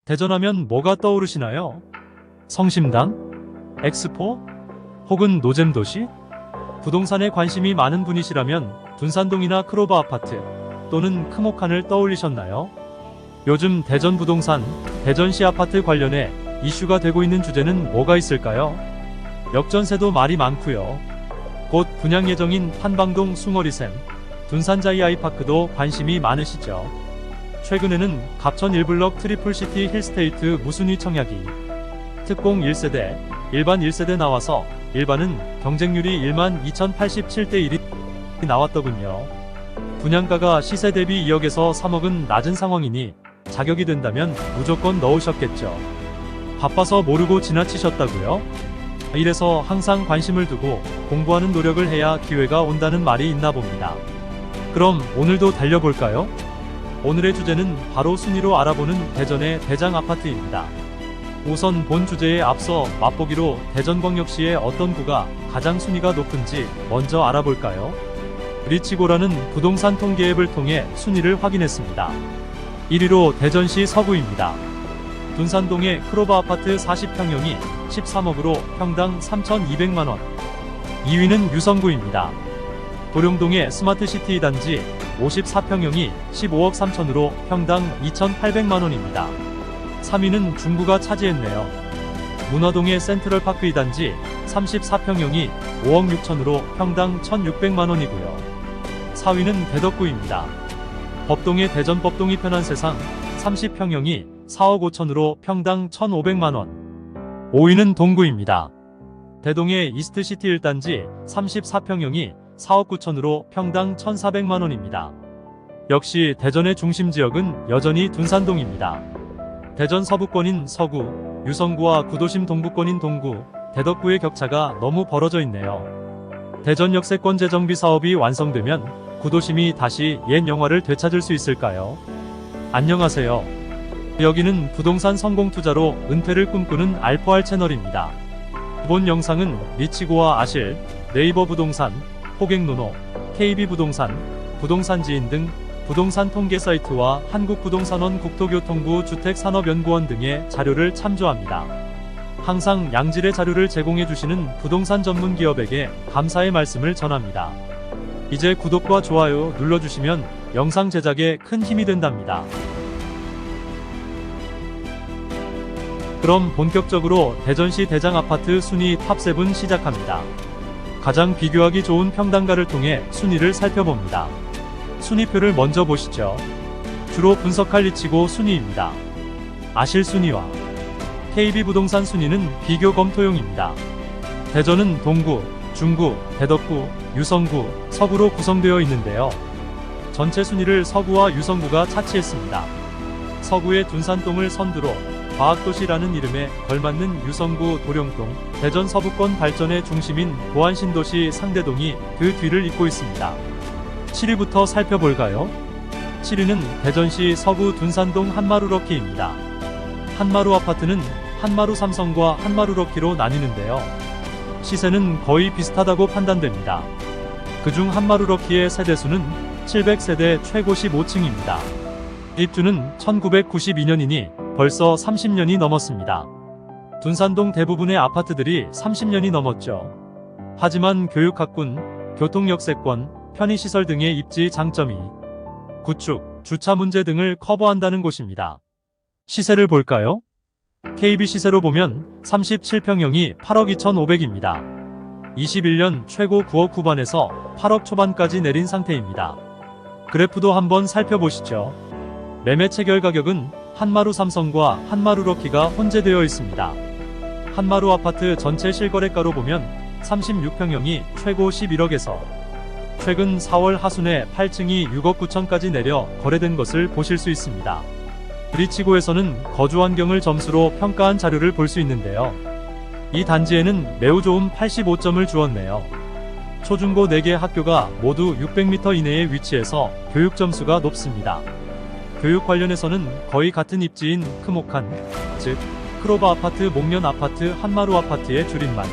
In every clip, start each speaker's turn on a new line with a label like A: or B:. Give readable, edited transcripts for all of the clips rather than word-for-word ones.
A: 대전하면 뭐가 떠오르시나요? 성심당? 엑스포? 혹은 노잼도시? 부동산에 관심이 많은 분이시라면 둔산동이나 크로버 아파트 또는 크모칸을 떠올리셨나요? 요즘 대전 부동산, 대전시 아파트 관련해 이슈가 되고 있는 주제는 뭐가 있을까요? 역전세도 말이 많고요. 곧 분양 예정인 판방동 숭어리샘, 둔산자이 아이파크도 관심이 많으시죠. 최근에는 갑천 1블럭 트리플시티 힐스테이트 무순위 청약이 특공 1세대, 일반 1세대 나와서 일반은 경쟁률이 12,087대 1이 나왔더군요. 분양가가 시세 대비 2억에서 3억은 낮은 상황이니 자격이 된다면 무조건 넣으셨겠죠. 바빠서 모르고 지나치셨다고요? 이래서 항상 관심을 두고 공부하는 노력을 해야 기회가 온다는 말이 있나 봅니다. 그럼 오늘도 달려볼까요? 오늘의 주제는 바로 순위로 알아보는 대전의 대장 아파트입니다. 우선 본 주제에 앞서 맛보기로 대전광역시의 어떤 구가 가장 순위가 높은지 먼저 알아볼까요? 리치고라는 부동산 통계 앱을 통해 순위를 확인했습니다. 1위로 대전시 서구입니다. 둔산동의 크로버 아파트 40평형이 13억으로 평당 3,200만원. 2위는 유성구입니다. 도룡동의 스마트시티 단지 54평형이 15억 3천으로 평당 2,800만원입니다. 3위는 중구가 차지했네요. 문화동의 센트럴파크 2단지 34평형이 5억 6천으로 평당 1,600만원이고요. 4위는 대덕구입니다. 법동의 대전 법동이 편한 세상 30평형이 4억 5천으로 평당 1,500만원. 5위는 동구입니다. 대동의 이스트시티 1단지 34평형이 4억 9천으로 평당 1,400만원입니다. 역시 대전의 중심지역은 여전히 둔산동입니다. 대전 서부권인 서구, 유성구와 구도심 동부권인 동구, 대덕구의 격차가 너무 벌어져 있네요. 대전 역세권 재정비 사업이 완성되면 구도심이 다시 옛 영화를 되찾을 수 있을까요? 안녕하세요. 여기는 부동산 성공 투자로 은퇴를 꿈꾸는 알포알 채널입니다. 본 영상은 리치고와 아실, 네이버 부동산, 호갱노노, KB부동산, 부동산지인 등 부동산 통계 사이트와 한국부동산원 국토교통부 주택산업연구원 등의 자료를 참조합니다. 항상 양질의 자료를 제공해주시는 부동산 전문 기업에게 감사의 말씀을 전합니다. 이제 구독과 좋아요 눌러주시면 영상 제작에 큰 힘이 된답니다. 그럼 본격적으로 대전시 대장 아파트 순위 탑7 시작합니다. 가장 비교하기 좋은 평당가를 통해 순위를 살펴봅니다. 순위표를 먼저 보시죠. 주로 분석할 리치고 순위입니다. 아실 순위와 KB부동산 순위는 비교 검토용입니다. 대전은 동구, 중구, 대덕구, 유성구, 서구로 구성되어 있는데요. 전체 순위를 서구와 유성구가 차지했습니다. 서구의 둔산동을 선두로 과학도시라는 이름에 걸맞는 유성구 도룡동, 대전 서부권 발전의 중심인 보안신도시 상대동이 그 뒤를 잇고 있습니다. 7위부터 살펴볼까요? 7위는 대전시 서구 둔산동 한마루러키입니다. 한마루 아파트는 한마루 삼성과 한마루 럭키로 나뉘는데요. 시세는 거의 비슷하다고 판단됩니다. 그중 한마루 럭키의 세대수는 700세대 최고 15층입니다. 입주는 1992년이니 벌써 30년이 넘었습니다. 둔산동 대부분의 아파트들이 30년이 넘었죠. 하지만 교육학군, 교통역세권, 편의시설 등의 입지 장점이 구축, 주차 문제 등을 커버한다는 곳입니다. 시세를 볼까요? KB 시세로 보면 37평형이 8억 2,500입니다. 21년 최고 9억 후반에서 8억 초반까지 내린 상태입니다. 그래프도 한번 살펴보시죠. 매매 체결 가격은 한마루 삼성과 한마루 럭키가 혼재되어 있습니다. 한마루 아파트 전체 실거래가로 보면 36평형이 최고 11억에서 최근 4월 하순에 8층이 6억 9천까지 내려 거래된 것을 보실 수 있습니다. 리치고에서는 거주 환경을 점수로 평가한 자료를 볼 수 있는데요. 이 단지에는 매우 좋은 85점을 주었네요. 초중고 4개 학교가 모두 600m 이내에 위치해서 교육 점수가 높습니다. 교육 관련해서는 거의 같은 입지인 크모칸, 즉 크로버 아파트 목련 아파트 한마루 아파트의 줄임말.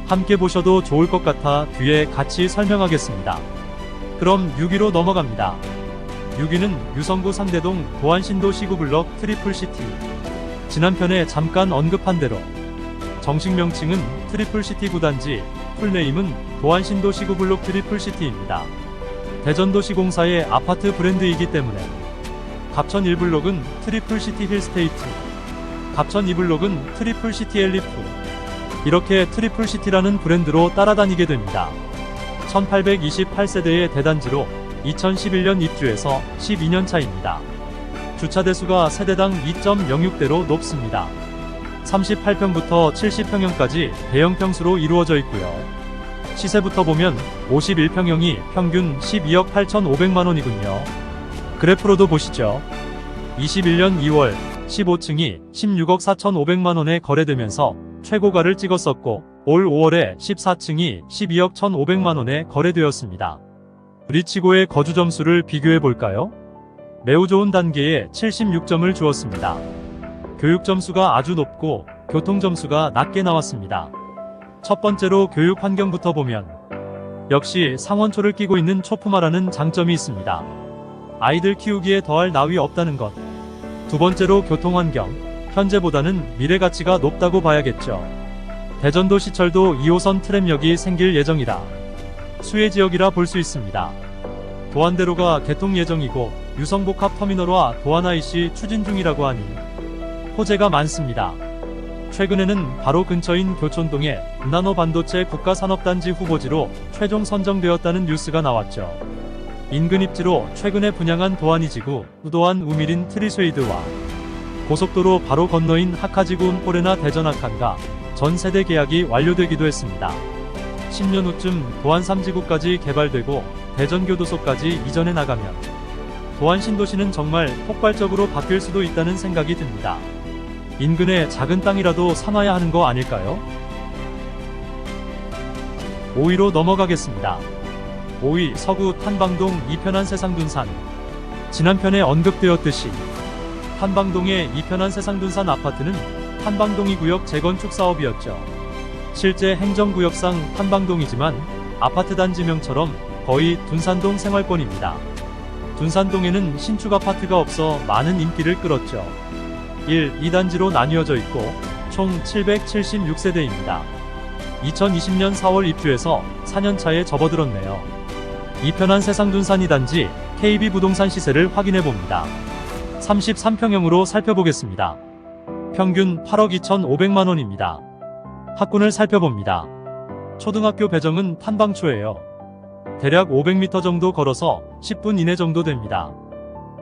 A: 함께 보셔도 좋을 것 같아 뒤에 같이 설명하겠습니다. 그럼 6위로 넘어갑니다. 6위는 유성구 상대동 보안신도 시구블럭 트리플시티. 지난 편에 잠깐 언급한 대로 정식 명칭은 트리플시티 구단지, 풀네임은 도안신도시구 블록 트리플시티입니다. 대전도시공사의 아파트 브랜드이기 때문에 갑천 1블록은 트리플시티 힐스테이트, 갑천 2블록은 트리플시티 엘리프, 이렇게 트리플시티라는 브랜드로 따라다니게 됩니다. 1828세대의 대단지로 2011년 입주해서 12년 차입니다. 주차 대수가 세대당 2.06대로 높습니다. 38평부터 70평형까지 대형 평수로 이루어져 있고요. 시세부터 보면 51평형이 평균 12억 8,500만원이군요. 그래프로도 보시죠. 21년 2월 15층이 16억 4,500만원에 거래되면서 최고가를 찍었었고, 올 5월에 14층이 12억 1,500만원에 거래되었습니다. 리치고의 거주 점수를 비교해 볼까요? 매우 좋은 단계에 76점을 주었습니다. 교육 점수가 아주 높고 교통 점수가 낮게 나왔습니다. 첫 번째로 교육 환경부터 보면 역시 상원초를 끼고 있는 초품화라는 장점이 있습니다. 아이들 키우기에 더할 나위 없다는 것. 두 번째로 교통 환경. 현재보다는 미래 가치가 높다고 봐야겠죠. 대전도시철도 2호선 트램역이 생길 예정이라 수혜 지역이라 볼 수 있습니다. 도안대로가 개통 예정이고 유성복합터미널과 도안-IC 추진 중이라고 하니 호재가 많습니다. 최근에는 바로 근처인 교촌동에 나노반도체 국가산업단지 후보지로 최종 선정되었다는 뉴스가 나왔죠. 인근 입지로 최근에 분양한 도안이지구, 우도안 우미린 트리스웨이드와 고속도로 바로 건너인 하카지구 운포레나 대전학한가 전 세대 계약이 완료되기도 했습니다. 10년 후쯤 도안 3지구까지 개발되고 대전교도소까지 이전해 나가면 도안 신도시는 정말 폭발적으로 바뀔 수도 있다는 생각이 듭니다. 인근에 작은 땅이라도 사놔야 하는 거 아닐까요? 5위로 넘어가겠습니다. 5위 서구 탄방동 이편한 세상둔산. 지난 편에 언급되었듯이 탄방동의 이편한 세상둔산 아파트는 탄방동이 구역 재건축 사업이었죠. 실제 행정구역상 탄방동이지만 아파트 단지명처럼 거의 둔산동 생활권입니다. 둔산동에는 신축 아파트가 없어 많은 인기를 끌었죠. 1, 2단지로 나뉘어져 있고 총 776세대입니다. 2020년 4월 입주해서 4년차에 접어들었네요. 이편한 세상둔산 2단지 KB부동산 시세를 확인해봅니다. 33평형으로 살펴보겠습니다. 평균 8억 2,500만원입니다. 학군을 살펴봅니다. 초등학교 배정은 탄방초예요. 대략 500m 정도 걸어서 10분 이내 정도 됩니다.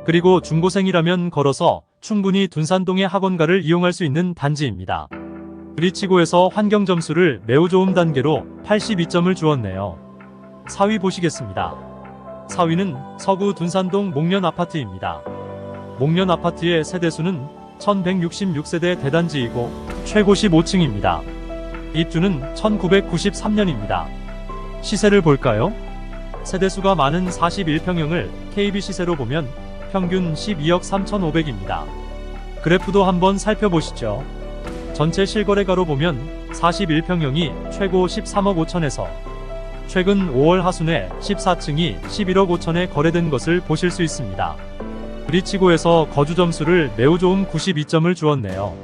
A: 그리고 중고생이라면 걸어서 충분히 둔산동의 학원가를 이용할 수 있는 단지입니다. 리치고에서 환경 점수를 매우 좋은 단계로 82점을 주었네요. 4위 보시겠습니다. 4위는 서구 둔산동 목련 아파트입니다. 목련 아파트의 세대수는 1166세대 대단지이고 최고 15층입니다. 입주는 1993년입니다. 시세를 볼까요? 세대수가 많은 41평형을 KB 시세로 보면 평균 12억 3,500입니다. 그래프도 한번 살펴보시죠. 전체 실거래가로 보면 41평형이 최고 13억 5천에서 최근 5월 하순에 14층이 11억 5천에 거래된 것을 보실 수 있습니다. 리치고에서 거주 점수를 매우 좋은 92점을 주었네요.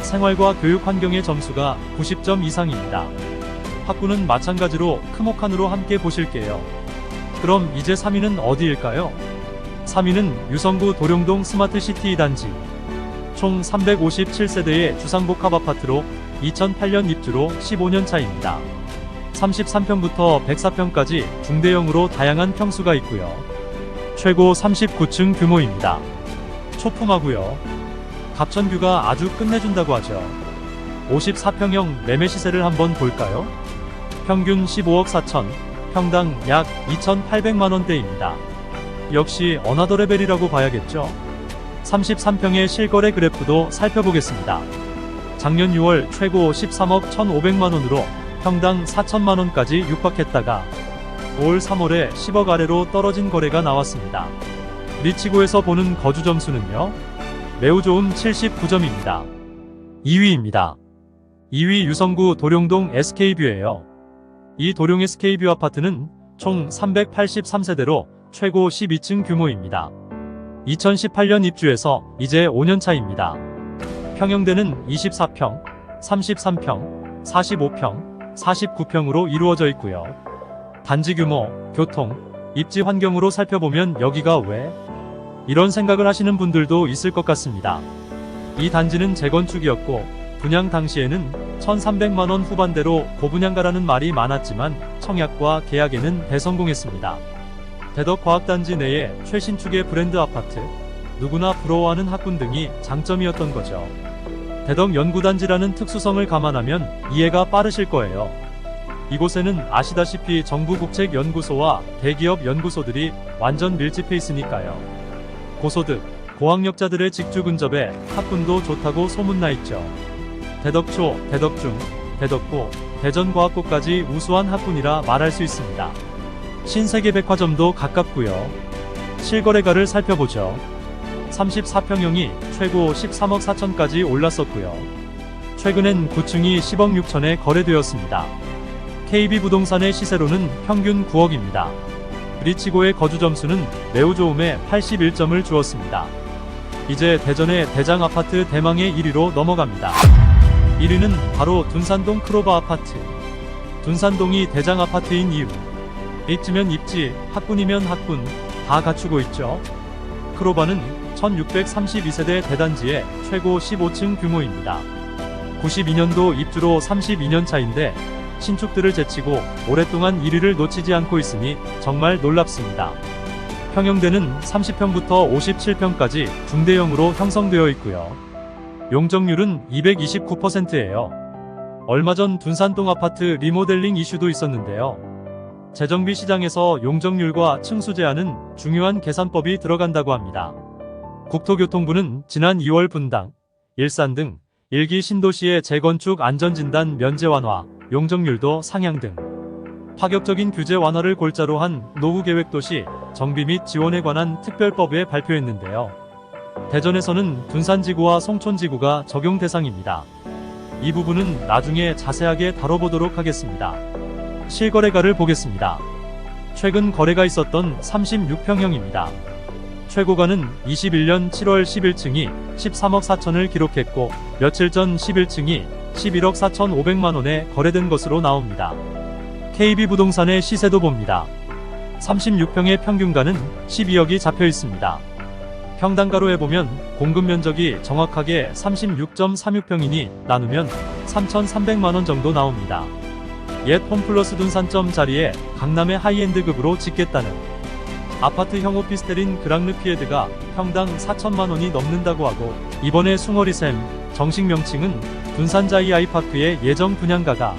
A: 생활과 교육 환경의 점수가 90점 이상입니다. 학구는 마찬가지로 크모칸으로 함께 보실게요. 그럼 이제 3위는 어디일까요? 3위는 유성구 도룡동 스마트시티 2단지. 총 357세대의 주상복합 아파트로 2008년 입주로 15년 차입니다. 33평부터 104평까지 중대형으로 다양한 평수가 있고요. 최고 39층 규모입니다. 초품하고요. 갑천뷰가 아주 끝내준다고 하죠. 54평형 매매 시세를 한번 볼까요? 평균 15억 4천, 평당 약 2,800만원대입니다. 역시 어나더 레벨이라고 봐야겠죠. 33평의 실거래 그래프도 살펴보겠습니다. 작년 6월 최고 13억 1,500만원으로 평당 4천만원까지 육박했다가 올 3월에 10억 아래로 떨어진 거래가 나왔습니다. 리치고에서 보는 거주 점수는요? 매우 좋은 79점입니다. 2위입니다. 2위 유성구 도룡동 SK뷰예요. 이 도룡 SK뷰 아파트는 총 383세대로 최고 12층 규모입니다. 2018년 입주해서 이제 5년 차입니다. 평형대는 24평, 33평, 45평, 49평으로 이루어져 있고요. 단지 규모, 교통, 입지 환경으로 살펴보면 여기가 왜? 이런 생각을 하시는 분들도 있을 것 같습니다. 이 단지는 재건축이었고 분양 당시에는 1,300만원 후반대로 고분양가라는 말이 많았지만 청약과 계약에는 대성공했습니다. 대덕과학단지 내에 최신축의 브랜드 아파트, 누구나 부러워하는 학군 등이 장점이었던 거죠. 대덕연구단지라는 특수성을 감안하면 이해가 빠르실 거예요. 이곳에는 아시다시피 정부국책연구소와 대기업 연구소들이 완전 밀집해 있으니까요. 고소득, 고학력자들의 직주 근접에 학군도 좋다고 소문나 있죠. 대덕초, 대덕중, 대덕고, 대전과학고까지 우수한 학군이라 말할 수 있습니다. 신세계백화점도 가깝고요. 실거래가를 살펴보죠. 34평형이 최고 13억 4천까지 올랐었고요. 최근엔 9층이 10억 6천에 거래되었습니다. KB부동산의 시세로는 평균 9억입니다. 리치고의 거주 점수는 매우 좋음에 81점을 주었습니다. 이제 대전의 대장 아파트 대망의 1위로 넘어갑니다. 1위는 바로 둔산동 크로바 아파트. 둔산동이 대장 아파트인 이유. 입지면 입지, 학군이면 학군, 다 갖추고 있죠. 크로바는 1632세대 대단지의 최고 15층 규모입니다. 92년도 입주로 32년 차인데 신축들을 제치고 오랫동안 1위를 놓치지 않고 있으니 정말 놀랍습니다. 평형대는 30평부터 57평까지 중대형으로 형성되어 있고요. 용적률은 229%예요. 얼마 전 둔산동 아파트 리모델링 이슈도 있었는데요. 재정비 시장에서 용적률과 층수 제한은 중요한 계산법이 들어간다고 합니다. 국토교통부는 지난 2월 분당, 일산 등 1기 신도시의 재건축 안전진단 면제 완화, 용적률도 상향 등 파격적인 규제 완화를 골자로 한 노후계획도시 정비 및 지원에 관한 특별법에 발표했는데요. 대전에서는 둔산지구와 송촌지구가 적용 대상입니다. 이 부분은 나중에 자세하게 다뤄보도록 하겠습니다. 실거래가를 보겠습니다. 최근 거래가 있었던 36평형입니다. 최고가는 21년 7월 11층이 13억 4천을 기록했고 며칠 전 11층이 11억 4,500만원에 거래된 것으로 나옵니다. KB부동산의 시세도 봅니다. 36평의 평균가는 12억이 잡혀 있습니다. 평당가로 해보면 공급 면적이 정확하게 36.36평이니 나누면 3,300만원 정도 나옵니다. 옛 홈플러스 둔산점 자리에 강남의 하이엔드급으로 짓겠다는 아파트 형 오피스텔인 그랑르피에드가 평당 4천만원이 넘는다고 하고 이번에 숭어리샘 정식 명칭은 둔산자이 아이파크의 예정 분양가가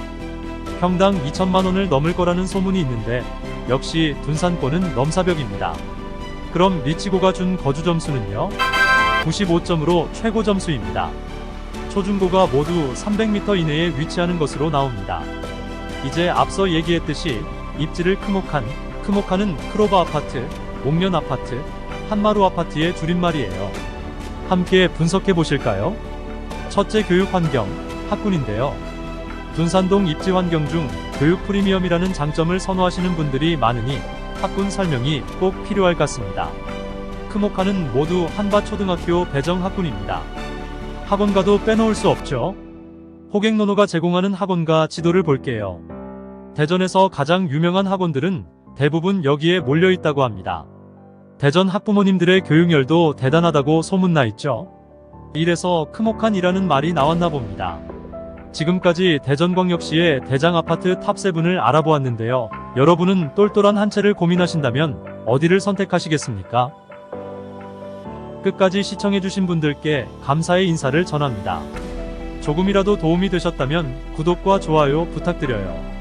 A: 평당 2천만원을 넘을 거라는 소문이 있는데 역시 둔산권은 넘사벽입니다. 그럼 리치고가 준 거주 점수는요? 95점으로 최고 점수입니다. 초중고가 모두 300m 이내에 위치하는 것으로 나옵니다. 이제 앞서 얘기했듯이 입지를 크모카는 크로바 아파트, 옥년 아파트, 한마루 아파트의 줄임말이에요. 함께 분석해 보실까요? 첫째, 교육 환경, 학군인데요. 둔산동 입지 환경 중 교육 프리미엄이라는 장점을 선호하시는 분들이 많으니 학군 설명이 꼭 필요할 것 같습니다. 크모카는 모두 한밭초등학교 배정 학군입니다. 학원가도 빼놓을 수 없죠. 호객노노가 제공하는 학원가 지도를 볼게요. 대전에서 가장 유명한 학원들은 대부분 여기에 몰려 있다고 합니다. 대전 학부모님들의 교육열도 대단하다고 소문나 있죠. 이래서 크모칸이라는 말이 나왔나 봅니다. 지금까지 대전광역시의 대장 아파트 탑7을 알아보았는데요. 여러분은 똘똘한 한 채를 고민하신다면 어디를 선택하시겠습니까? 끝까지 시청해주신 분들께 감사의 인사를 전합니다. 조금이라도 도움이 되셨다면 구독과 좋아요 부탁드려요.